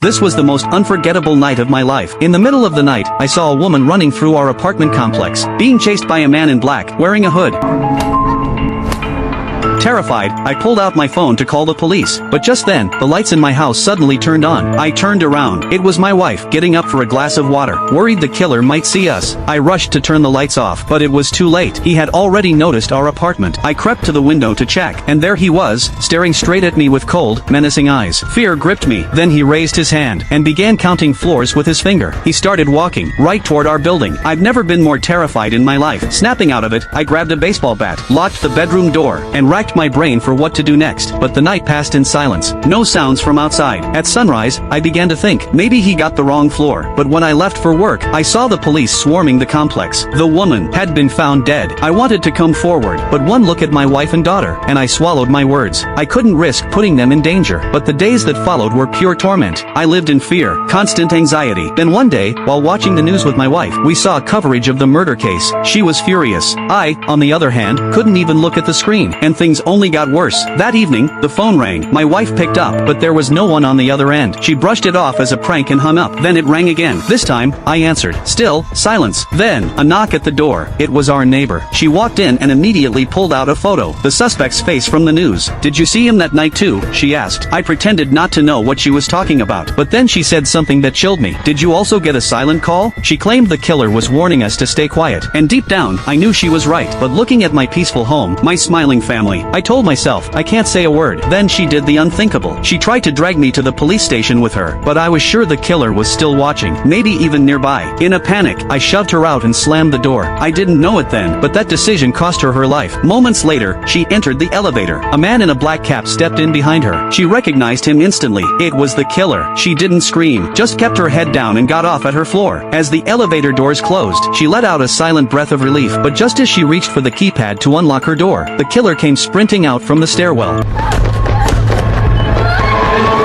This was the most unforgettable night of my life. In the middle of the night, I saw a woman running through our apartment complex, being chased by a man in black, wearing a hood. Terrified, I pulled out my phone to call the police, but just then, the lights in my house suddenly turned on. I turned around. It was my wife, getting up for a glass of water. Worried the killer might see us, I rushed to turn the lights off, but it was too late. He had already noticed our apartment. I crept to the window to check, and there he was, staring straight at me with cold, menacing eyes. Fear gripped me. Then he raised his hand, and began counting floors with his finger. He started walking, right toward our building. I've never been more terrified in my life. Snapping out of it, I grabbed a baseball bat, locked the bedroom door, and racked my brain for what to do next. But the night passed in silence. No sounds from outside. At sunrise, I began to think, maybe he got the wrong floor. But when I left for work, I saw the police swarming the complex. The woman had been found dead. I wanted to come forward, but one look at my wife and daughter, and I swallowed my words. I couldn't risk putting them in danger. But the days that followed were pure torment. I lived in fear, constant anxiety. Then one day, while watching the news with my wife, we saw coverage of the murder case. She was furious. I, on the other hand, couldn't even look at the screen, and things only got worse. That evening, the phone rang. My wife picked up, but there was no one on the other end. She brushed it off as a prank and hung up. Then it rang again. This time, I answered. Still, silence. Then, a knock at the door. It was our neighbor. She walked in and immediately pulled out a photo. The suspect's face from the news. Did you see him that night too? She asked. I pretended not to know what she was talking about. But then she said something that chilled me. Did you also get a silent call? She claimed the killer was warning us to stay quiet. And deep down, I knew she was right. But looking at my peaceful home, my smiling family, I told myself, I can't say a word. Then she did the unthinkable. She tried to drag me to the police station with her, but I was sure the killer was still watching, maybe even nearby. In a panic, I shoved her out and slammed the door. I didn't know it then, but that decision cost her her life. Moments later, she entered the elevator. A man in a black cap stepped in behind her. She recognized him instantly. It was the killer. She didn't scream, just kept her head down and got off at her floor. As the elevator doors closed, she let out a silent breath of relief, but just as she reached for the keypad to unlock her door, the killer came sprinting out from the stairwell.